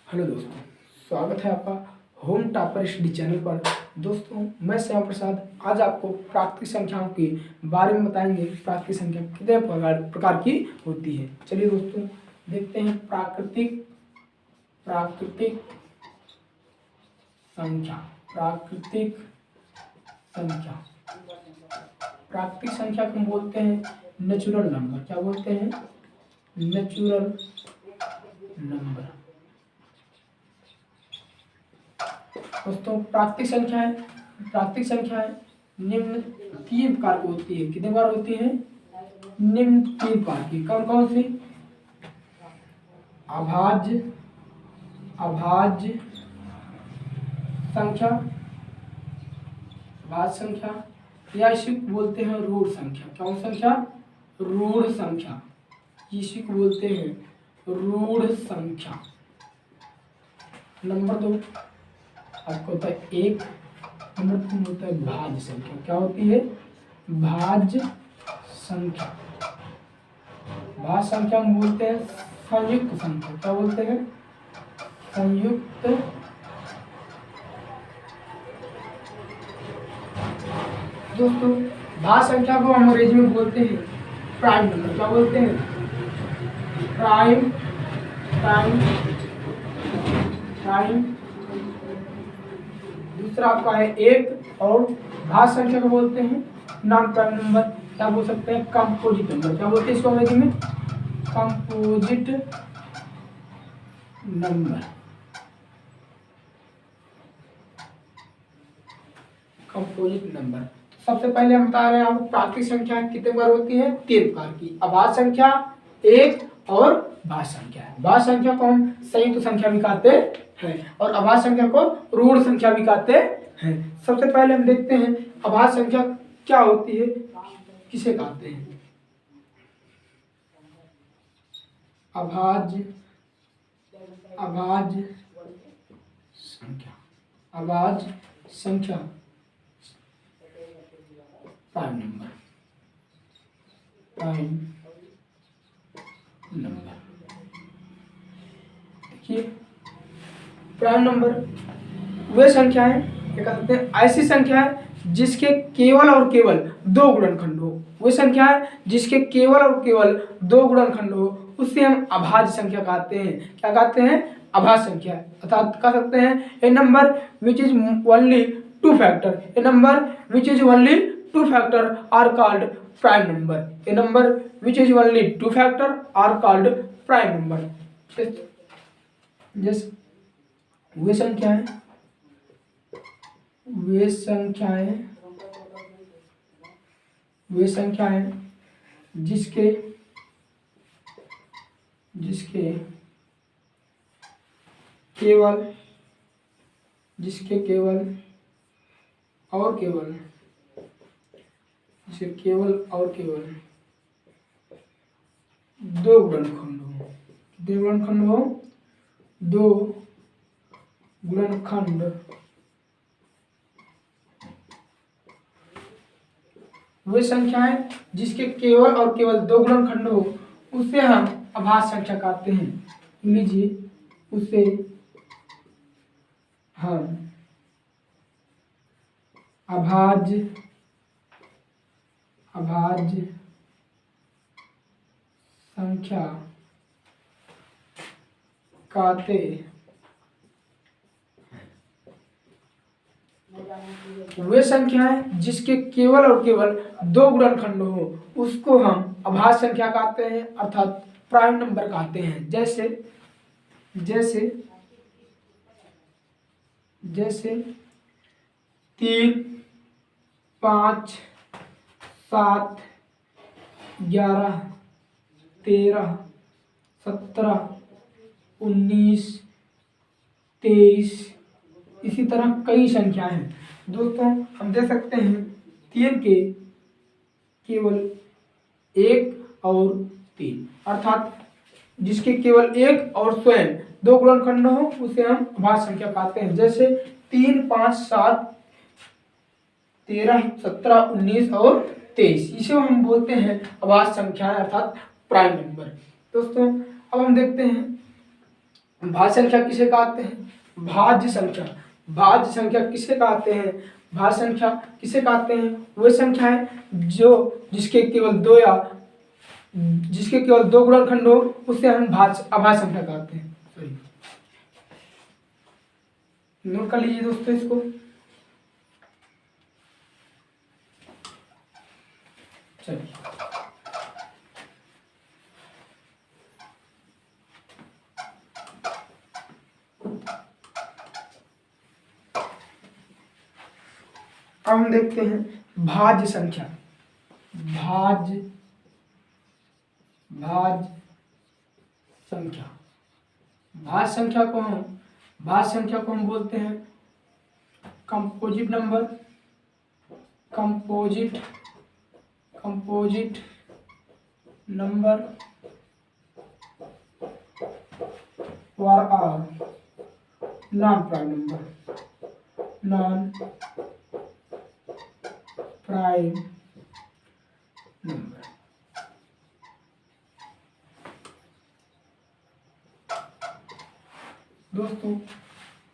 Hello दोस्तों, स्वागत है आपका होम टॉपर स्टडी चैनल पर। दोस्तों, मैं श्याम प्रसाद आज आपको प्राकृतिक संख्याओं के बारे में बताएंगे। प्राकृतिक संख्या कितने प्रकार की होती है। चलिए दोस्तों, देखते हैं प्राकृतिक संख्या। प्राकृतिक संख्या प्राकृतिक संख्या को हम बोलते हैं नेचुरल नंबर। क्या बोलते हैं? Natural number. दोस्तों, प्राकृतिक संख्याएं निम्न 3 प्रकार की होती है। कितने बार होती है? निम्न 3 प्रकार की। कौन कौन सी? अभाज्य संख्या, या इसी को बोलते हैं रूढ़ संख्या। कौन संख्या? रूढ़ संख्या। इसी को बोलते हैं रूढ़ संख्या। नंबर 2 आपको होता है 1। नंबर 3 होता है भाज्य संख्या। क्या होती है? भाज्य संख्या। भाज्य संख्या हम बोलते हैं संयुक्त संख्या। क्या बोलते हैं? संयुक्त। दोस्तों, भाज्य संख्या को हम अंग्रेजी में बोलते हैं प्राइम नंबर। क्या बोलते हैं? प्राइम। दूसरा आपका है 1। और भाज्य संख्या को बोलते हैं नॉन प्राइम नंबर। क्या बोल सकते हैं? Composite number. क्या बोलते हैं इसको अंग्रेजी में? Composite number. Composite number. सबसे पहले हम बता रहे हैं आपको प्राकृतिक संख्या कितने बार होती है? 3 प्रकार की। अभाज्य संख्या, 1 और भाज्य संख्या। भाज्य संख्या को हम संयुक्त संख्या भी कहते हैं और अभाज्य संख्या को रूढ़ संख्या भी कहते हैं। सबसे पहले हम देखते हैं अभाज्य संख्या क्या होती है, किसे कहते हैं। अभाज्य संख्या प्राइम नंबर। देखिए, प्राइम नंबर वे संख्याएं क्या कहते हैं? ऐसी संख्याएं जिसके केवल और केवल 2 गुणनखंड हो। वे संख्याएं जिसके केवल और केवल 2 गुणनखंड हो उससे हम अभाज्य संख्या कहते हैं। क्या कहते हैं? अभाज्य संख्या। अर्थात कह सकते हैं a number which is only 2 factor. A number which is only 2 factor are called prime number. A number which is only 2 factor are called prime number. जैसे वे संख्याएं जिसके केवल और केवल 2 गुणनखंड हो। 2 गुणनखंड हो। 2 गुणनखंड वे संख्याएं जिसके केवल और केवल 2 गुणनखंड हो उसे हम अभाज्य संख्या कहते हैं। लीजिए, उसे हम अभाज्य संख्या कहते। वे संख्याएं जिसके केवल और केवल 2 गुणनखंड हो उसको हम अभाज्य संख्या कहते हैं, अर्थात प्राइम नंबर कहते हैं। जैसे 3, 5, 7, 11, 13, 17, 19, 23। इसी तरह कई संख्याएं हैं। दोस्तों, हम देख सकते हैं 3 के केवल 1 और 3, अर्थात जिसके केवल 1 और स्वयं 2 गुणनखंड हो उसे हम अभाज्य संख्या कहते हैं। जैसे 3, 5, 7, 13, 17, 19 और 23। इसे हम बोलते हैं अभाज्य संख्याएं, अर्थात प्राइम नंबर। दोस्तों, अब हम देखते हैं भाज्य संख्या किसे कहते हैं? भाज्य संख्या। भाज्य संख्या किसे कहते हैं? भाज्य संख्या किसे कहते हैं? वह संख्या है जो जिसके केवल दो गुणनखंड हो, उसे हम अभाज्य संख्या कहते हैं। सही, नोट कर लीजिए दोस्तों इसको। चलिए अब हम देखते हैं भाज्य संख्या। भाज्य संख्या। भाज्य संख्या को हम बोलते हैं कंपोजिट नंबर। कंपोजिट नंबर और नॉन प्राइम नंबर। दोस्तों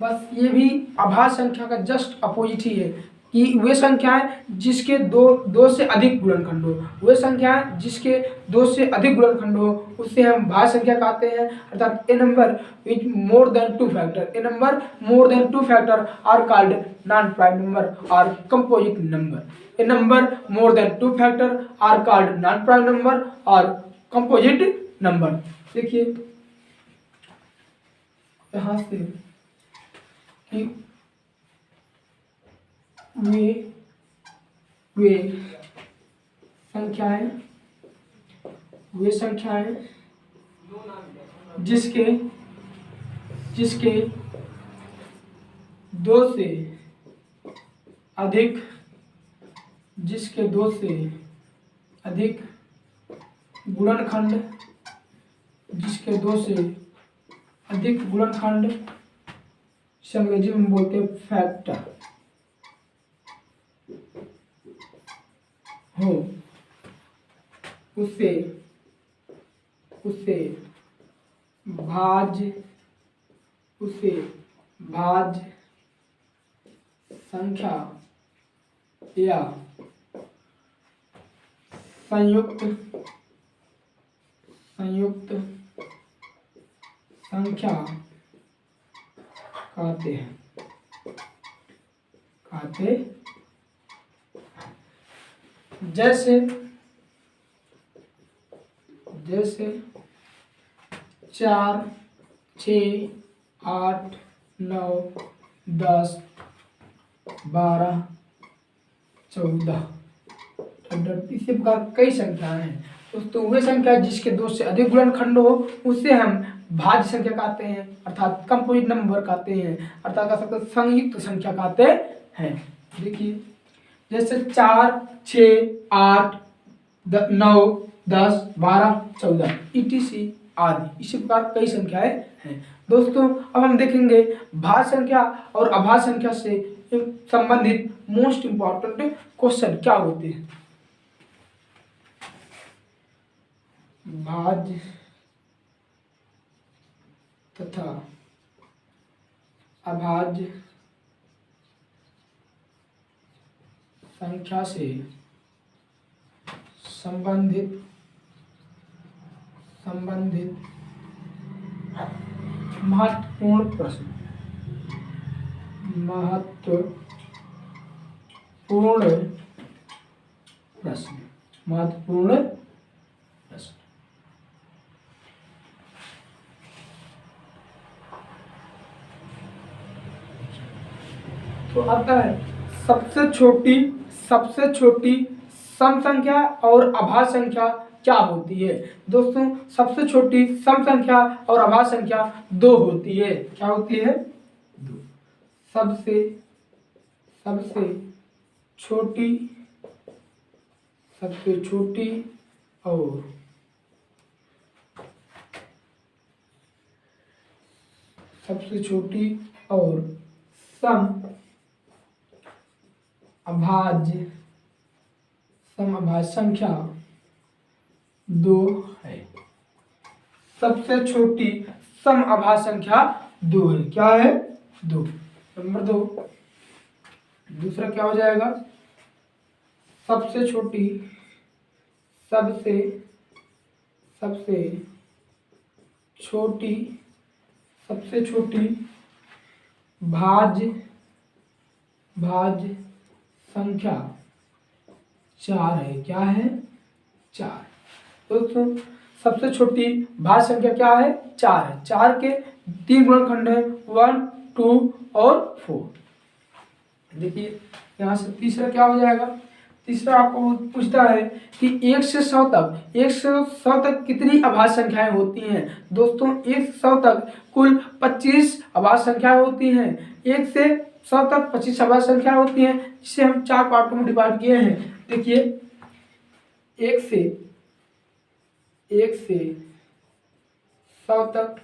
बस ये भी अभाज्य संख्या का जस्ट अपोजिट ही है कि वे संख्याएं जिसके दो से अधिक गुणनखंड हो, वे संख्याएं जिसके दो से अधिक गुणनखंड हो उससे हम भाज्य संख्या कहते हैं। अर्थात a number which more than two factor, a number more than two factor are called non prime number और composite number. A number more than two factor are called non prime number और composite number. देखिए यहाँ से कि वे संख्याएं जिसके दो से अधिक गुणनखंड, से अंग्रेजी में बोलते हैं फैक्टर हो, उसे भाज्य संख्या या संयुक्त संख्या कहते हैं। जैसे 4, 6, 8, 9, 10, 12, 14, इसी प्रकार कई संख्याएं हैं। दोस्तों वे संख्या जिसके दो से अधिक गुणनखंड हो उसे हम भाज्य संख्या कहते हैं, अर्थात कंपोजिट नंबर कहते हैं, अर्थात कह सकते संयुक्त संख्या कहते हैं। देखिए जैसे 4, 6, 8, 9, 10, 12, 14 etc आदि, इसी प्रकार कई संख्याएं हैं। दोस्तों अब हम देखेंगे भाज्य संख्या और अभाज्य संख्या से संबंधित मोस्ट इंपॉर्टेंट क्वेश्चन क्या होते हैं। भाज्य तथा अभाज्य संख्या से संबंधित महत्वपूर्ण प्रश्न। तो आता है सबसे छोटी सम संख्या और अभाज्य संख्या क्या होती है। दोस्तों सबसे छोटी सम संख्या और अभाज्य संख्या 2 होती है। क्या होती है? 2। सबसे छोटी और सम अभाज्य संख्या 2 है। सबसे छोटी सम अभाज्य संख्या 2 है। क्या है? 2। नंबर 2। दूसरा क्या हो जाएगा? सबसे छोटी भाज्य संख्या 4 है। क्या है? 4। दोस्तों सबसे छोटी भाज्य संख्या क्या है? 4 है। 4 के 3 गुणनखंड है, 1, 2 और 4। देखिए यहाँ से तीसरा क्या हो जाएगा? तीसरा आपको पूछता है कि 1 से 100 तक कितनी अभाज्य संख्याएं होती हैं? दोस्तों 1 से 100 तक कुल 25 अभाज्य संख्याएं होती हैं। 1 से 100 तक 25 अभाज्य संख्याएं होती हैं, जिसे हम 4 पार्टों में डिवाइड किए हैं। देखिए 1 से 100 तक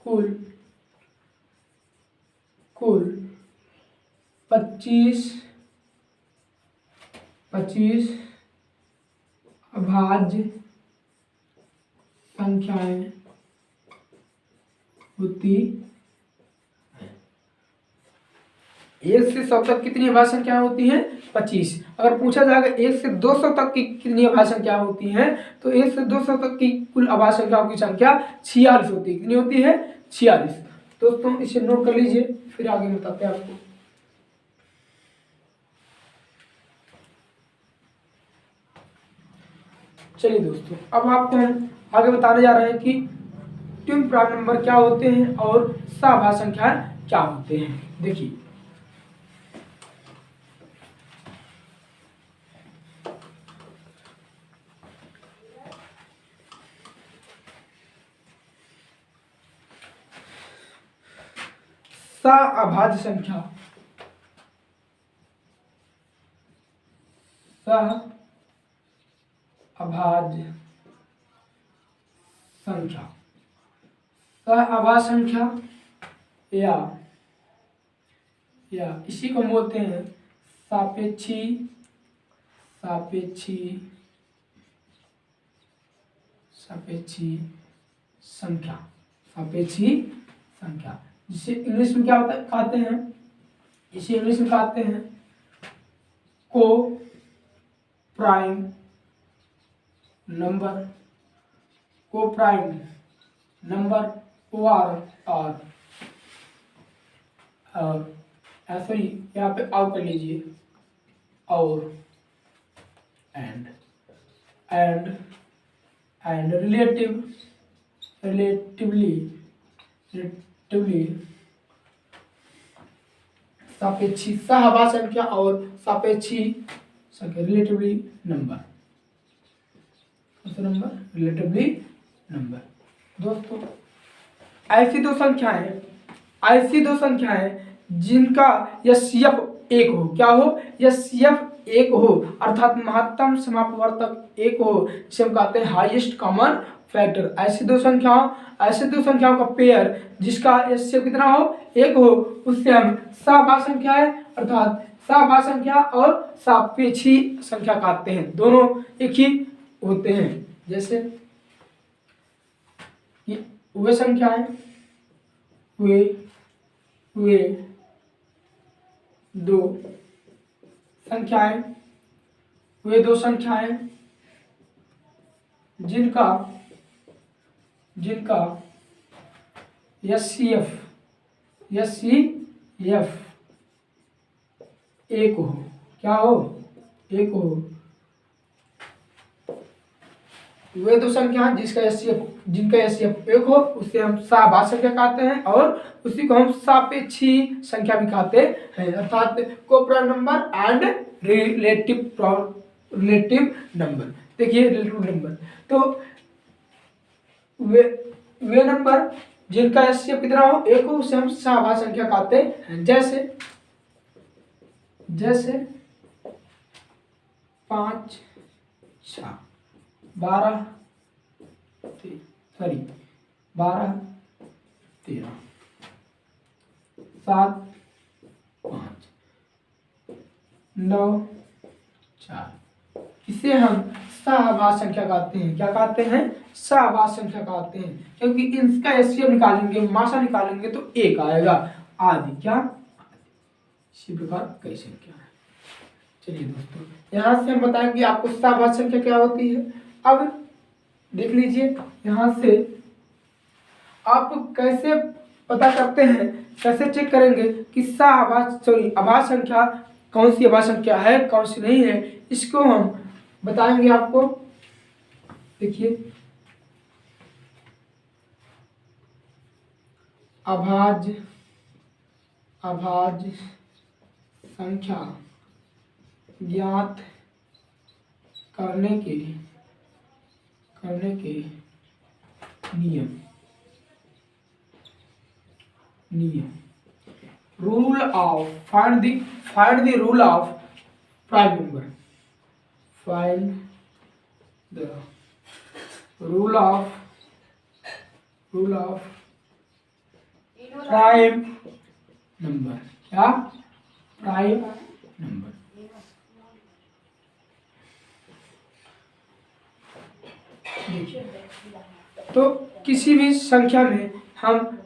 कुल 25 अभाज्य संख्याएं होती हैं। 1 से 100 तक कितनी अभाज्य संख्याएं होती हैं? 25। अगर पूछा जाएगा 1 से 200 तक की कितनी अभाज्य संख्या होती हैं, तो 1 से 200 तक की कुल अभाज्य संख्याओं की संख्या 46 होती है। कितनी होती है? 46। दोस्तों इसे नोट कर लीजिए, फिर आगे बताते हैं आपको। चलिए दोस्तों, अब आपको हम आगे बताने जा रहे हैं कि ट्यून प्राइम नंबर क्या होते हैं और सभाज्य संख्या क्या होते हैं। देखिए सअभाज्य संख्या सअभाज्य संख्या या इसी को बोलते हैं सापेक्षी संख्या। जिसे इंग्लिश में क्या होता है कहते हैं? इसे इंग्लिश में कहते हैं को प्राइम नंबर और सॉरी यहाँ पे और कर लीजिए, और एंड रिलेटिवली सापेक्षी सअभाज्य संख्या और सापेक्षी संख्या रिलेटिवली नंबर। Relatively number. दोस्तों ऐसी दो संख्याएं जिनका एचसीएफ 1 हो। क्या हो? एचसीएफ 1 हो, अर्थात महत्तम समापवर्तक 1 हो, जिसे हम कहते हैं हाईएस्ट कॉमन फैक्टर। ऐसी दो संख्याओं का पेयर जिसका एचसीएफ कितना हो? 1 हो, उससे हम सअभाज्य संख्याएं अर्थात सअभाज्य संख्या और सापेक्षी संख्या कहते हैं। दोनों एक ही होते हैं। जैसे वे संख्याएं वे दो संख्याएं जिनका एचसीएफ 1 हो। क्या हो? 1 हो। वे दो संख्या जिनका एचसीएफ 1 हो, उससे हम सअभाज्य संख्या कहते हैं, और उसी को हम सापेक्षी संख्या भी कहते हैं, अर्थात coprime number and relative number. देखिए रिलेटिव नंबर तो वे नंबर जिनका एचसीएफ कितना हो? 1 हो, उसे हम सअभाज्य संख्या कहते हैं। जैसे 5 6 12 13 7 5 9 4। इसे हम सह संख्या कहते हैं। क्या कहते हैं? सह संख्या कहते हैं, क्योंकि इसका एचसीएफ निकालेंगे, मासा निकालेंगे तो एक आएगा, आदि। क्या? इसी प्रकार कई संख्या है। चलिए दोस्तों, यहाँ से हम बताएंगे आपको सह संख्या क्या होती है। अब देख लीजिए, यहाँ से आप कैसे पता करते हैं, कैसे चेक करेंगे कि अभाज्य संख्या कौन सी अभाज्य संख्या है, कौन सी नहीं है, इसको हम बताएंगे आपको। देखिए, अभाज्य संख्या ज्ञात करने के नियम rule of find the rule of prime number. Find the rule of prime number. क्या? Prime number. देखिए, तो किसी भी संख्या में हम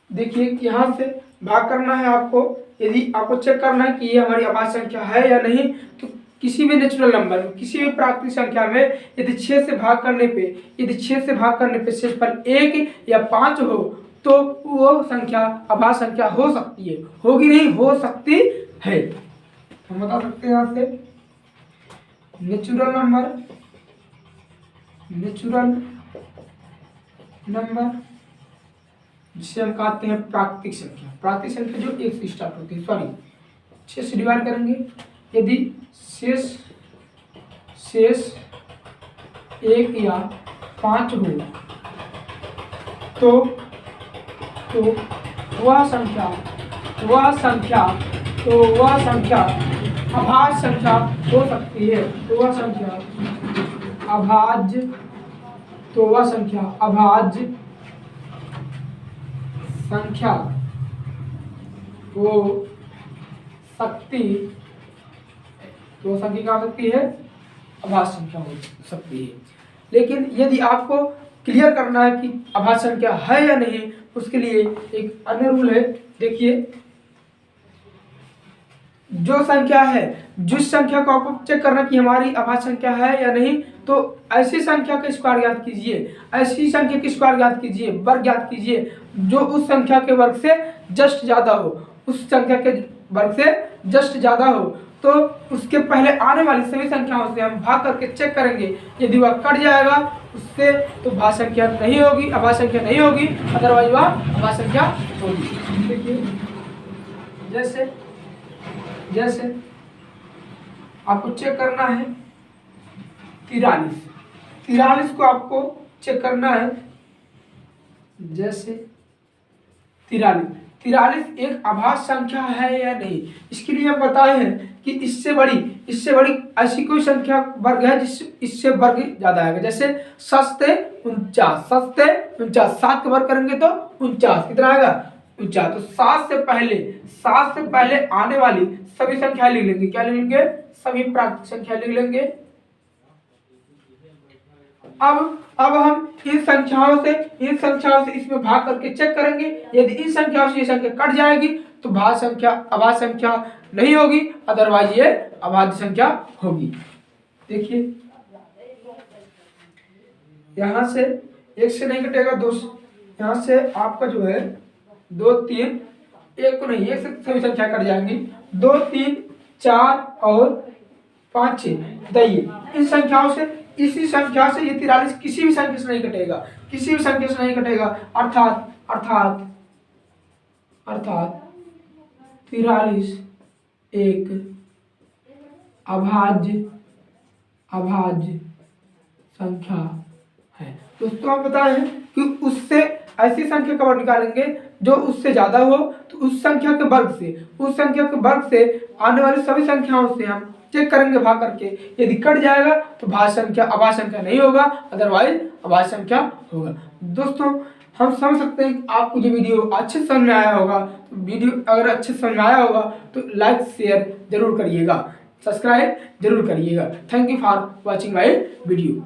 देखिए यहाँ से भाग करना है आपको। यदि आपको चेक करना है कि ये हमारी अभाज्य संख्या है या नहीं, तो किसी भी नेचुरल नंबर में, किसी भी प्राकृतिक संख्या में यदि 6 से भाग करने पे शेष पर 1 या 5 हो तो वो संख्या अभाज्य संख्या हो सकती है। होगी नहीं, हो सकती है। हम बता सकते हैं यहाँ से नेचुरल नंबर जिसे हम कहते हैं प्राकृतिक संख्या जो 1 से स्टार्ट होती है, सॉरी 6 से डिवाइड करेंगे। यदि शेष 1 या 5 हो तो वह संख्या अभाज्य संख्या हो सकती है। वह संख्या अभाज्य संख्या हो सकती है। तो संख्या क्या हो सकती है? अभाज्य संख्या हो सकती है। लेकिन यदि आपको क्लियर करना है कि अभाज्य संख्या है या नहीं, उसके लिए एक अन्य रूल है। देखिए, जो संख्या है, जिस संख्या को आपको चेक करना कि हमारी अभाज्य संख्या है या नहीं, तो ऐसी संख्या का स्क्वायर ज्ञात कीजिए, ऐसी संख्या की स्क्वायर ज्ञात कीजिए, वर्ग ज्ञात कीजिए जो उस संख्या के वर्ग से जस्ट ज्यादा हो, उस संख्या के वर्ग से जस्ट ज्यादा हो। तो उसके पहले आने वाली सभी संख्याओं से हम भाग करके चेक करेंगे। यदि वह कट जाएगा उससे तो अभाज्य संख्या नहीं होगी, अदरवाइज वह अभाज्य संख्या होगी। देखिए, जैसे आपको चेक करना है 43 को आपको चेक करना है। जैसे 43 एक अभाज्य संख्या है या नहीं, इसके लिए हम बताए हैं कि इससे बड़ी ऐसी कोई संख्या वर्ग है जिससे इससे वर्ग ज्यादा आएगा। जैसे 49 7 के वर्ग करेंगे तो 49 कितना आएगा? 49। तो 7 से पहले आने वाली सभी संख्या लिख लेंगे। क्या लिख लेंगे? सभी प्राकृतिक संख्या लिख लेंगे। अब हम इन संख्याओं से इसमें भाग करके चेक करेंगे। यदि इन संख्याओं से ये संख्या कट जाएगी तो अभाज्य संख्या नहीं होगी, अदरवाइज ये अभाज्य संख्या होगी। देखिए, यहाँ से 1 से नहीं कटेगा, 2 यहाँ से आपका जो है 2 3 1 को नहीं, 1 से सभी संख्या कट जाएंगी। 2 3 4 और 5 6 बताइए, इन संख्याओं से इसी संख्या से ये 43 किसी भी संख्या से नहीं कटेगा, अर्थात 43 एक अभाज्य संख्या है। दोस्तों, हम बताए हैं कि उससे ऐसी संख्या का वर्ग निकालेंगे जो उससे ज्यादा हो, तो उस संख्या के वर्ग से आने वाली सभी संख्याओं से हम चेक करेंगे भाग करके। यदि कट जाएगा तो अभाज्य संख्या नहीं होगा, अदरवाइज अभाज्य संख्या होगा। दोस्तों, हम समझ सकते हैं कि आपको ये वीडियो अच्छे समझ में आया होगा। तो वीडियो अगर अच्छे समझ में आया होगा तो लाइक शेयर जरूर करिएगा। सब्सक्राइब जरूर करिएगा। Thank you for watching my video.